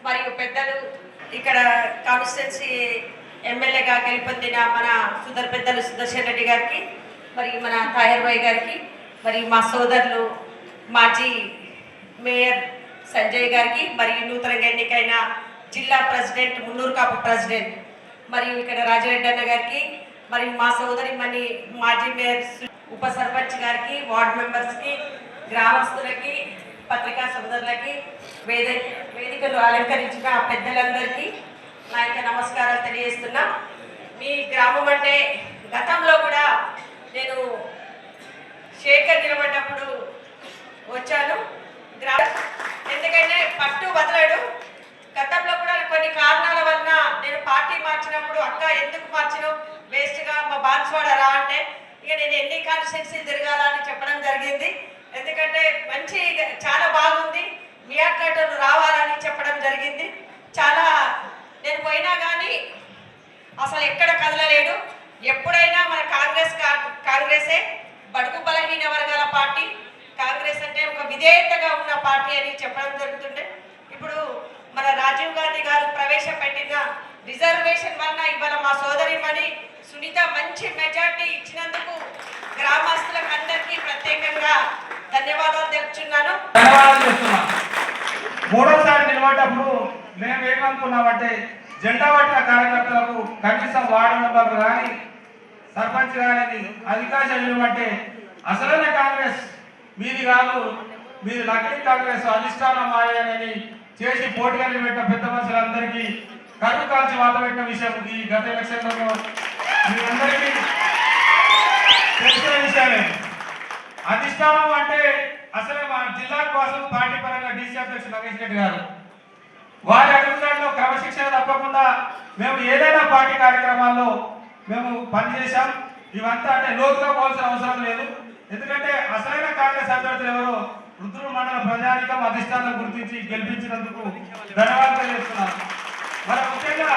మరియు పెద్దలు ఇక్కడ కాన్స్టిట్యున్సీ ఎమ్మెల్యేగా గెలుపొందిన మన పెద్దలు సుదర్శన్ రెడ్డి గారికి, మరియు మన తాయర్ భాయ్ గారికి, మరియు మా సోదరులు మాజీ మేయర్ సంజయ్ గారికి, మరియు నూతనంగా ఎన్నికైన జిల్లా ప్రెసిడెంట్ మున్నూరు కాపు ప్రెసిడెంట్ మరియు ఇక్కడ రాజారెడ్డి అన్న గారికి, మరియు మా సోదరి మని మాజీ మేయర్ ఉప సర్పంచ్ గారికి, వార్డు మెంబర్స్కి, గ్రామస్తులకి, పత్రికా సోదరులకి, వేదికలు అలంకరించిన పెద్దలందరికీ నా యొక్క నమస్కారాలు తెలియజేస్తున్నా. మీ గ్రామం అంటే గతంలో కూడా నేను శేఖర్ నిలబడ్డప్పుడు వచ్చాను. ఎందుకంటే పట్టు వదలడు. గతంలో కూడా కొన్ని కారణాల వలన నేను పార్టీ మార్చినప్పుడు అక్క ఎందుకు మార్చినావు, వేస్ట్గా మా బాన్స్వాడ రా అంటే ఇక నేను ఎన్ని కాన్స్టిట్యున్సీ తిరగాలని చెప్పడం జరిగింది. ఎందుకంటే మంచి చాలా బాగుంది, మీ అట్లాంటి రావాలని చెప్పడం జరిగింది. చాలా నేను పోయినా కానీ అసలు ఎక్కడ కదలలేడు. ఎప్పుడైనా మన కాంగ్రెసే బడుగు బలహీన వర్గాల పార్టీ. కాంగ్రెస్ అంటే ఒక విధేయతగా ఉన్న పార్టీ అని చెప్పడం జరుగుతుండే. ఇప్పుడు మన రాజీవ్ గాంధీ గారు ప్రవేశపెట్టిన రిజర్వేషన్ వలన ఇవాళ మా సోదరిమణి సునీత మంచి మెజార్టీ ఇచ్చినందుకు గ్రామస్తులకు అందరికీ ప్రత్యేకంగా ధన్యవాదాలు తెలుపుతున్నాను. మూడోసారి నిలబడ్డప్పుడు మేము ఏమనుకున్నామంటే జెండా పట్టిన కార్యకర్తలకు కనీసం వార్డు మెంబర్లు కానీ సర్పంచ్ కానీ అధికారం ఇవ్వమంటే అసలైన కాంగ్రెస్ మీది కాదు, మీది నకిలీ కాంగ్రెస్ అధిష్టానం మాయని చేసి పోటీగా పెట్టిన పెద్ద మనుషులందరికీ కరువు కాల్చి వాత పెట్టిన విషయం ఈ గత ఎలక్షన్లలో మీ అందరికీ తెలిసిన విషయాలే. అధిష్టానం అంటే అసలు మా జిల్లా కోసం పార్టీ పరంగా డీసీ అధ్యక్షుడు నగేష్ రెడ్డి గారు వారి అభిప్రాయంలో క్రమశిక్షణ తప్పకుండా మేము ఏదైనా పార్టీ కార్యక్రమాల్లో మేము పనిచేశాం. ఇవంతా అంటే లోతుగా పోవాల్సిన అవసరం లేదు. ఎందుకంటే అసలైన కాంగ్రెస్ అభ్యర్థులు ఎవరో రుద్రూరు మండల ప్రజానికం అధిష్టానం గుర్తించి గెలిపించినందుకు ధన్యవాదాలు తెలియజేస్తున్నాను. మరి ముఖ్యంగా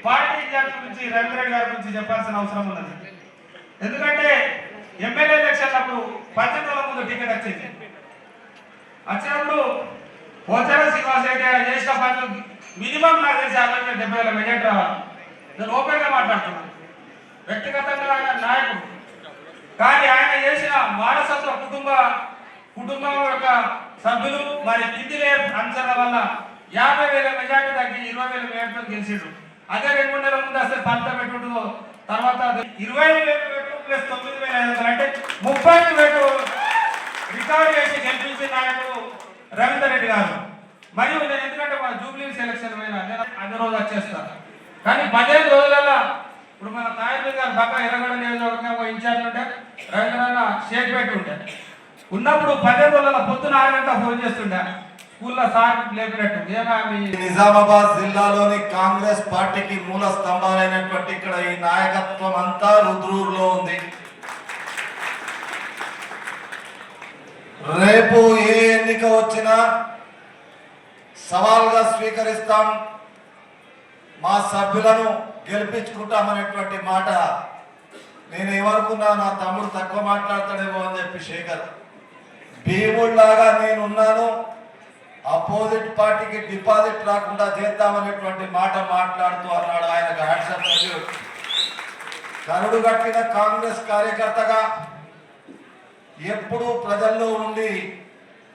పార్టీ ఇన్ఛార్జ్ గురించి రవీంద్రెడ్డి గారి గురించి చెప్పాల్సిన అవసరం ఉన్నది. ఎందుకంటే ఎమ్మెల్యే ఎలక్షన్లప్పుడు 18 రోజుల ముందు టికెట్ వచ్చినప్పుడు పోచార శ్రీనివాస్ రెడ్డి గారు చేసిన పనులు మినిమం నాకు తెలిసి 60-70,000 మెజార్టీ రావాలి. నేను ఓపెన్గా మాట్లాడుతున్నాను. వ్యక్తిగతంగా ఆయన నాయకుడు, కానీ ఆయన చేసిన వారసత్వ కుటుంబం యొక్క సభ్యులు మరి కింది అంశాల వల్ల 50,000 మెజార్టీ తగ్గి 20,000 మెజార్టీతో గెలిచిండు. అదే 2-3 నెలల ముందు అసలు పంట పెట్టుడు తర్వాత 20,000 ప్లస్ 9,500 అంటే 30,000 రికార్డు చేసి గెలిపించిన నాయకుడు రవీందర్ రెడ్డి గారు. మరియు నేను ఎందుకంటే మన జూబ్లీ సెలక్షన్ పైన నేను అదే రోజు వచ్చేస్తాను. కానీ 15 రోజులలో ఇప్పుడు మన తాయర్ గారు పక్క ఎర్రగడ్డ నియోజకవర్గంగా ఇన్ఛార్జ్ ఉంటే రవీంద్ర షేక్పేట ఉంటే ఉన్నప్పుడు 15 రోజుల పొద్దున 6 గంటల ఫోన్ చేస్తుండే స్కూల్లో సార్ లేపినట్టు. నిజామాబాద్ జిల్లాలోని కాంగ్రెస్ పార్టీకి మూల స్తంభాలైనటువంటి ఇక్కడ ఈ నాయకత్వం అంతా రుద్రూరులో ఉంది. రేపు ఏ ఎన్నిక వచ్చినా సవాల్గా స్వీకరిస్తాం, మా సభ్యులను గెలిపించుకుంటామనేటువంటి మాట నేను ఏమనుకున్నా, నా తమ్ముడు తక్కువ మాట్లాడతాడేమో అని చెప్పి శేఖర్ భీముడిలాగా నేనున్నాను, అపోజిట్ పార్టీకి డిపాజిట్ రాకుండా చేద్దామనేటువంటి మాట మాట్లాడుతూ అన్నాడు. ఆయనకు హ్యాట్సాప్. కరుడు కట్టిన కాంగ్రెస్ కార్యకర్తగా ఎప్పుడూ ప్రజల్లో ఉండి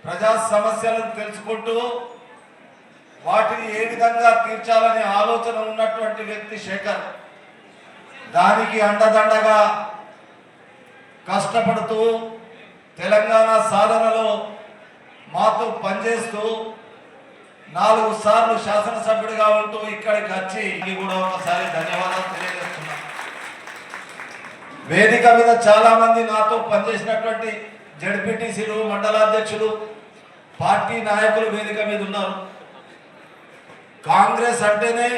ప్రజా సమస్యలను తెలుసుకుంటూ వాటిని ఏ విధంగా తీర్చాలనే ఆలోచన ఉన్నటువంటి వ్యక్తి శేఖర్. దానికి అండదండగా కష్టపడుతూ తెలంగాణ సాధనలో మాతో పనిచేస్తూ 4 సార్లు శాసనసభ్యుడిగా ఉంటూ ఇక్కడికి వచ్చి కూడా ఒకసారి ధన్యవాదాలు తెలియజేస్తున్నా. వేదిక మీద చాలా మంది నాతో పనిచేసినటువంటి జడ్పీటీసీలు, మండలాధ్యక్షులు, పార్టీ నాయకులు వేదిక మీద ఉన్నారు. కాంగ్రెస్ అంటేనే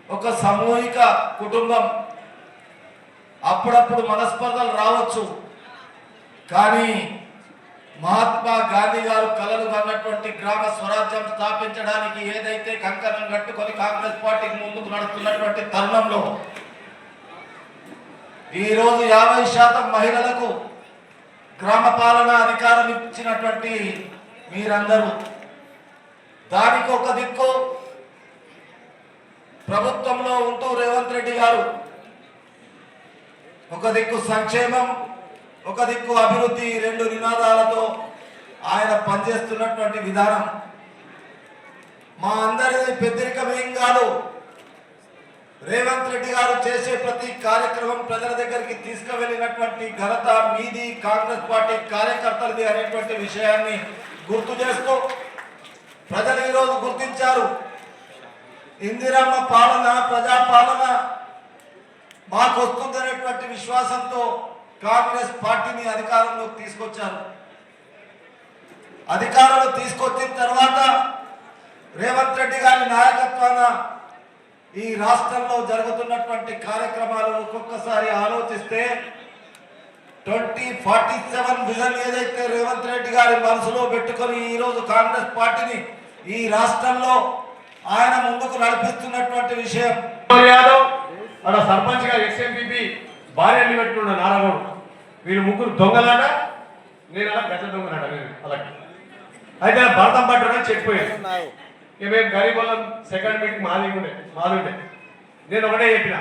ఒక సామూహిక కుటుంబం. అప్పుడప్పుడు మనస్పర్ధలు రావచ్చు, కానీ మహాత్మా గాంధీ గారు కలలు కన్నటువంటి గ్రామ స్వరాజ్యం స్థాపించడానికి ఏదైతే కంకణం కట్టుకొని కాంగ్రెస్ పార్టీకి ముందుకు నడుస్తున్నటువంటి తరుణంలో ఈరోజు 50% మహిళలకు గ్రామ పాలన అధికారం ఇచ్చినటువంటి మీరందరూ దానికి ఒక దిక్కు ప్రభుత్వంలో ఉంటూ రేవంత్ రెడ్డి గారు ఒక దిక్కు సంక్షేమం, ఒక దిక్కు అభివృద్ధి, రెండు నినాదాలతో ఆయన పనిచేస్తున్నటువంటి విధానం మా అందరిది పెద్దరికమేం కాదు. రేవంత్ రెడ్డి గారు చేసే ప్రతి కార్యక్రమం ప్రజల దగ్గరికి తీసుకువెళ్ళినటువంటి ఘనత మీది, కాంగ్రెస్ పార్టీ కార్యకర్తలది అనేటువంటి విషయాన్ని గుర్తు చేస్తూ ప్రజలు ఈరోజు గుర్తించారు. ఇందిరమ్మ పాలన, ప్రజాపాలన మాకు వస్తుందనేటువంటి విశ్వాసంతో కాంగ్రెస్ పార్టీని అధికారంలోకి తీసుకొచ్చారు. అధికారంలో తీసుకొచ్చిన తర్వాత రేవంత్ రెడ్డి గారి నాయకత్వాన ఈ రాష్ట్రంలో జరుగుతున్నటువంటి కార్యక్రమాలు ఒక్కొక్కసారి ఆలోచిస్తే 2047 విజన్ ఏదైతే రేవంత్ రెడ్డి గారి మనసులో పెట్టుకొని ఈరోజు కాంగ్రెస్ పార్టీని ఈ రాష్ట్రంలో ఆయన ముందుకు నడిపిస్తున్నటువంటి విషయం. యాదవ్ అక్కడ సర్పంచ్ గా ఎక్స్ఎంపీపీ భార్యని పెట్టుకున్న నారాయణ, వీళ్ళు ముగ్గురు దొంగలాట, నేను అలా గజ దొంగలాట. నేను అలా అయితే భరతం పట్టడం చెప్పిపోయాను. మేము గరీబ్ వాళ్ళం సెకండ్ మీటింగ్ మాది. నేను ఒకటే చెప్పిన,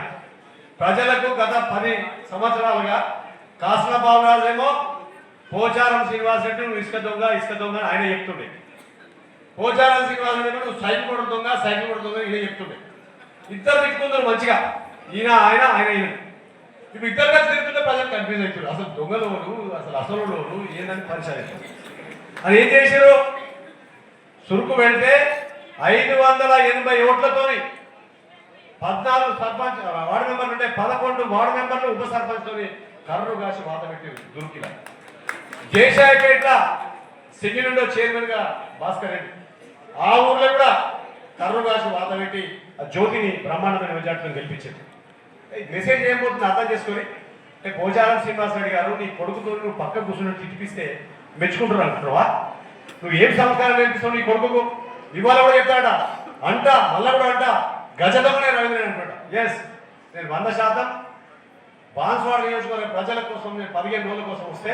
ప్రజలకు గత 10 సంవత్సరాలుగా కాసుల బాబురాజేమో పోచారం శ్రీనివాస్ రెడ్డి నువ్వు ఇసుక దొంగ ఆయన చెప్తుండే, పోచారం శ్రీనివాస్ రెడ్డి నువ్వు సైకిల్ కూడా దొంగ ఈయన చెప్తుండే. ఇద్దరు తిట్టుకుంటారు మంచిగా, ఆయన ఇప్పుడు ఇద్దరు కలిసి తిరుగుతుంటే ప్రజలు కన్ఫ్యూజ్ అవుతారు. అసలు దొంగలోడు అసలు ఏందని పరిశీలి. అది ఏం చేశారు, సురుకు పెడితే 580 ఓట్లతోని 14 సర్పంచ్ వార్డు మెంబర్లు ఉంటే 11 వార్డు మెంబర్లు ఉప సర్పంచ్తోని కర్రు కాసి వాత పెట్టి దుర్కిలా. జయశాయపేట సింగిలుండో చైర్మన్ గా భాస్కర్ రెడ్డి, ఆ ఊర్లో కూడా కర్రు కాసి వాత పెట్టి ఆ జ్యోతిని బ్రహ్మాండమైన మెజార్టీని గెలిపించారు. మెసేజ్ ఏం పోతుంది అర్థం చేసుకొని, పోచారం శ్రీనివాస్ రెడ్డి గారు నీ కొడుకుతో నువ్వు పక్క కూర్చుని తిట్టిపిస్తే మెచ్చుకుంటారు అంటున్నావా? నువ్వు ఏం సంస్కారం నేర్పిస్తావు నీ కొడుకు? ఇవాళ కూడా చెప్తాడ మళ్ళా కూడా గజదమ్మనే రవీంద్ర అంటాడు. ఎస్, నేను 100% బాన్స్వాడ నియోజకవర్గ ప్రజల కోసం నేను 15 రోజుల కోసం వస్తే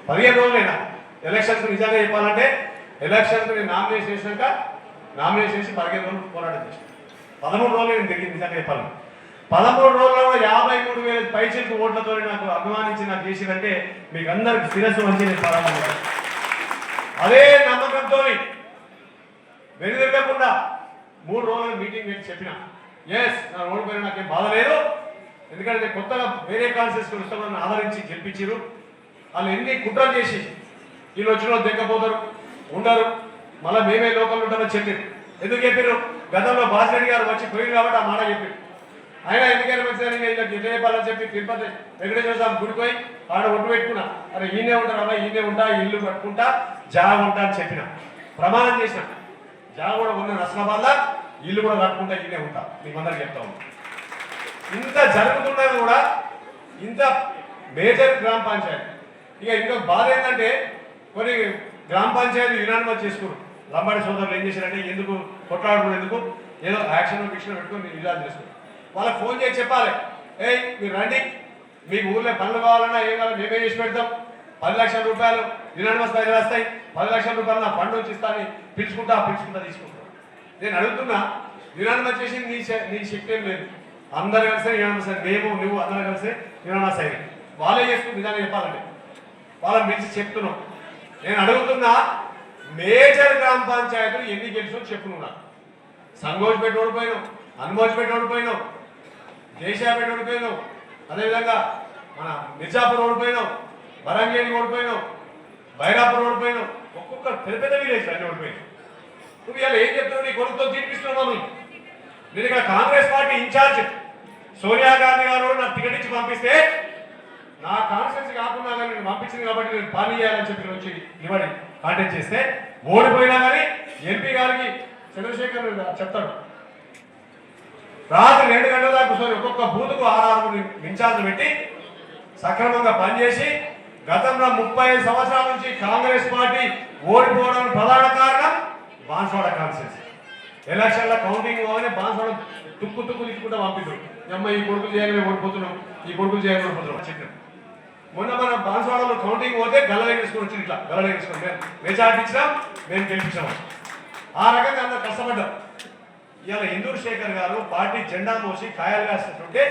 15 రోజులైనా ఎలక్షన్కు నిజంగా చెప్పాలంటే ఎలక్షన్కు నేను నామినేషన్ చేసినాక నామినేషన్ చేసి 15 రోజులు పోరాటం చేసిన 13 రోజులు నేను తిరిగి నిజంగా చెప్పాలి. 13 రోజుల్లో 53,000 పైచిలకు ఓట్లతో నాకు అభిమానించి నాకు చేసిందంటే మీకు అందరికి శిరస్సు మంచి నేను ప్రారంభం. అదే నమ్మకంతో వెనుదిరగకుండా 3 రోజులు మీటింగ్ పెట్టి చెప్పిన, ఎస్ నా ఓడిపోయిన నాకేం బాధ లేదు, ఎందుకంటే కొత్తగా వేరే కాన్సెస్కి వస్తామని ఆదరించి గెలిపించారు. వాళ్ళు ఎన్ని కుట్రలు చేసి వీళ్ళు వచ్చిన వాళ్ళు దిగ్గపోతారు ఉండరు, మళ్ళీ మేమే లోకల్ ఉంటామని చెప్పారు. ఎందుకు చెప్పారు? గతంలో భాస్కర్ గారు వచ్చి పోయింది కాబట్టి ఆ మాట చెప్పారు. అయినా ఎందుకైనా మంచిదని వీళ్ళకి చెప్పాలని చెప్పి తిరుపతి వెంకటేశ్వర స్వామి గుడిపోయి ఆడ ఒట్టు పెట్టుకున్నా, అరే ఈయనే ఉంటారమ్మా, ఈయనే ఉంటా, ఇల్లు కట్టుకుంటా, జాగ ఉంటా అని చెప్పిన, ప్రమాణం చేసిన. జాగ కూడా ఉన్న నష్టం ఇల్లు కూడా కట్టుకుంటా, ఈయనే ఉంటా, మీకు అందరికి చెప్తా ఉన్నా. ఇంత జరుగుతున్నా కూడా ఇంత మేజర్ గ్రామ పంచాయతీ. ఇక ఇంకొక బాధ ఏంటంటే కొన్ని గ్రామ పంచాయతీ యునానిమస్ చేసుకున్నారు. లంబాడి సోదరులు ఏం చేశారంటే ఎందుకు కొట్లాడుకుని ఎందుకు ఏదో యాక్షన్ పెట్టుకుని విధానం చేసుకున్నారు. వాళ్ళకి ఫోన్ చేసి చెప్పాలి, ఏయ్ మీరు రండి, మీకు ఊర్లో పనులు కావాలన్నా ఏం కావాలి మేమే చేసి పెడతాం, 10 లక్షల రూపాయలు యునానిమస్ పైసలు వస్తాయి, 10 లక్షల రూపాయలు నా ఫండ్ నుంచి ఇస్తాను, పిలుచుకుంటా తీసుకుంటాను. నేను అడుగుతున్నా, యునానిమస్ చేసి నీ శక్తి ఏం లేదు, అందరు కలిసి యునానిమస్, మేము నువ్వు అందరూ కలిసి యునానిమస్ అయ్యి వాళ్ళే చేసుకుని నిజంగా చెప్పాలంటే వాళ్ళని పిలిచి చెప్తున్నాం. నేను అడుగుతున్నా, మేజర్ గ్రామ పంచాయతీలు ఎన్ని గెలుసు చెప్పుకున్నా. సంగోజ్పేట ఓడిపోయినావు, హనుమోజ్పేట ఓడిపోయినావు, జయశాపేట ఓడిపోయినావు, అదేవిధంగా మన మిర్జాపూర్ ఓడిపోయినావు, వరంగల్ ఓడిపోయినావు, బైరాపూర్ ఓడిపోయినావు, ఒక్కొక్క పెద్ద విలేజ్ అన్ని ఓడిపోయినావు. నువ్వు ఇలా ఏం చెప్తున్నావు? నీ కొడుకుతో తీర్పిస్తున్నావు. నేను ఇక్కడ కాంగ్రెస్ పార్టీ ఇన్ఛార్జ్ సోనియా గాంధీ గారు నాకు టికెట్ ఇచ్చి పంపిస్తే నా కాన్స్టిట్యూన్సీ కాకుండా నేను పంపించింది కాబట్టి నేను పని చేయాలని చెప్పి వచ్చి ఇవ్వడి కాంటాక్ట్ చేస్తే ఓడిపోయినా కానీ ఎంపీ గారికి చంద్రశేఖర్ చెప్తాడు, రాత్రి 2 గంటల దాకా కూర్చొని ఒక్కొక్క బూత్కు 6 ఇన్ఛార్జ్ పెట్టి సక్రమంగా పనిచేసి గతంలో 35 సంవత్సరాల నుంచి కాంగ్రెస్ పార్టీ ఓడిపోవడానికి ప్రధాన కారణం బాన్స్వాడ కాన్స్టిట్యూన్సీ. ఎలక్షన్ల కౌంటింగ్ పోగానే బాన్స్వాడ తుక్కు తిట్టుకుంటూ పంపిస్తారు. అమ్మ ఈ కొడుకులు చేయగానే ఓడిపోతున్నాం, ఈ కొడుకులు చేయగానే ఓడిపోతున్నాం చెప్పారు. మొన్న మన బాన్స్వాడలో కౌంటింగ్ పోతే గల్లలు వేసుకొని వచ్చి ఇట్లా గల్లలు వేసుకొని మేము మెజార్టీ ఇచ్చినాం, మేము గెలిపించాము. ఆ రకంగా అందరూ కష్టపడ్డాం. ఇవాళ ఇందూరు శేఖర్ గారు పార్టీ జెండా మోసి కాయలు కాస్తుంటే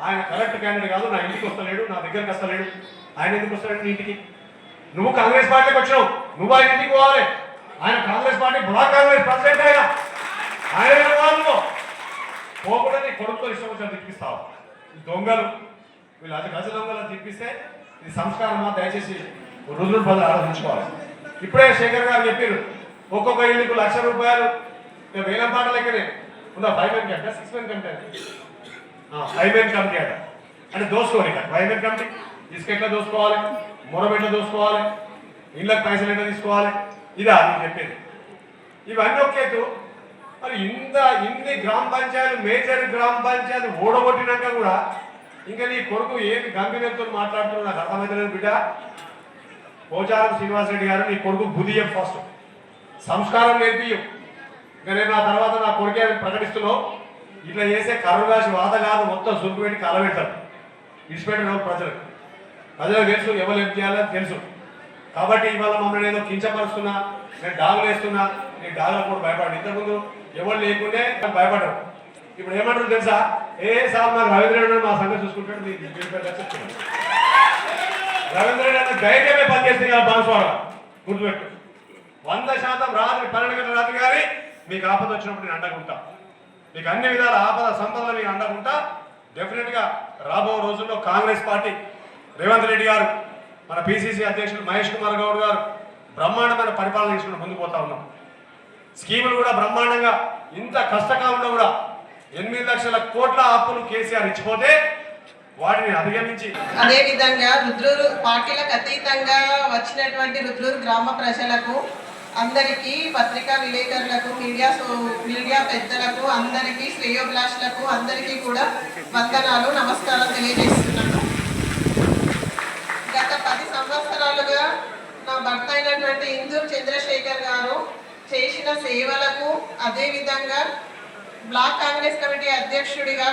ఆయన కరెక్ట్ క్యాండిడేట్ కాదు, నా ఇంటికి వస్తలేడు, నా దగ్గరికి వస్తలేడు. ఆయన ఎందుకు వస్తలేడు నీ ఇంటికి? నువ్వు కాంగ్రెస్ పార్టీకి వచ్చినావు, నువ్వు ఆయన ఇంటికి పోవాలి. ఆయన Congress party black Congress president ఆయన వాళ్ళు పోకుండా నీ కొడుకుతో ఇష్టం వచ్చిన తిప్పిస్తావు. దొంగలు వీళ్ళు అది గజ దొంగలు తిప్పిస్తే ఇది సంస్కారమా? దయచేసి రోజుల పనులు ఆలోచించుకోవాలి. ఇప్పుడే శేఖర్ గారు చెప్పారు, ఒక్కొక్క ఇల్లుకు ₹1,00,000 వేలం పాట లెక్కనే ఉందా? 5 men committee 6 men committee 5 men committee అట. అంటే దోసుకోవాలి ఇక 5 men కమిటీ. ఇసుక ఎట్లా దోసుకోవాలి, మొరం ఎట్లా దోసుకోవాలి, ఇళ్ళకి పైసలు ఎట్లా తీసుకోవాలి, ఇదా నేను చెప్పేది. ఇవన్నీ ఒకేతు. మరి ఇన్ని గ్రామ పంచాయతీలు, మేజర్ గ్రామ పంచాయతీ ఓడగొట్టినాక కూడా ఇంకా నీ కొడుకు ఏమి గంభీరంతో మాట్లాడుతున్నావు నాకు అర్థమవుతలేదు బిడ్డ. పోచారం శ్రీనివాసరెడ్డి గారు నీ కొడుకు బుద్ధి చెప్పు, ఫస్ట్ సంస్కారం నేర్పియ్యం. ఇంకా నేను నా తర్వాత నా కొడుకే ప్రకటిస్తున్నావు. ఇట్లా చేసే కరుణాసి వాత కాదు, మొత్తం సురుకు పెట్టి కలబెడతారు. ఇడిచిపెట్టిన ప్రజలకు తెలుసు ఎవరు ఏం చేయాలని తెలుసు. కాబట్టి ఇవాళ మమ్మల్ని ఏదో కించపరుస్తున్నా, నేను డాగులు వేస్తున్నా, నేను డాగులకు కూడా భయపడ్డా. ఇంతకుముందు ఎవరు లేకుంటే భయపడ్డారు. ఇప్పుడు ఏమంటారు తెలుసా? సార్ నాకు రవీంద్ర మా సంగతి చూసుకుంటాడు, చెప్తున్నాను. రవీంద్ర రెడ్డి ధైర్యమే పనిచేస్తుంది కదా బాన్స్వాడ, గుర్తుపెట్టు. 100% రాత్రి 12 గంటల రాత్రి కానీ మీకు ఆపద వచ్చినప్పుడు నేను అండగుంటా. మీకు అన్ని విధాల ఆపద సంపదలు మీకు అండగుంటా. డెఫినెట్గా రాబో రోజుల్లో కాంగ్రెస్ పార్టీ రేవంత్ రెడ్డి గారు, మన పిసిసి అధ్యక్షులు మహేష్ కుమార్ గౌడ్ గారు బ్రహ్మాండమైన పరిపాలన చేసుకుని ముందుకు పోతా ఉన్నాం. స్కీములు కూడా బ్రహ్మాండంగా, ఇంత కష్టకాలంలో కూడా 8 లక్షల కోట్ల అప్పులు కేసీఆర్ ఇచ్చిపోతే వాటిని అధిగమించి అదే విధంగా రుద్రూరు పార్టీలకు అతీతంగా వచ్చినటువంటి రుద్రూరు గ్రామ ప్రజలకు అందరికీ, పత్రికా విలేకరులకు, మీడియా పెద్దలకు, అందరికీ, శ్రేయోభిలాషులకు అందరికీ కూడా వందనాలు, నమస్కారం తెలియజేస్తున్నాను. గత 10 సంవత్సరాలుగా నా భర్త అయినటువంటి ఇందూరు చంద్రశేఖర్ గారు చేసిన సేవలకు, అదేవిధంగా బ్లాక్ కాంగ్రెస్ కమిటీ అధ్యక్షుడిగా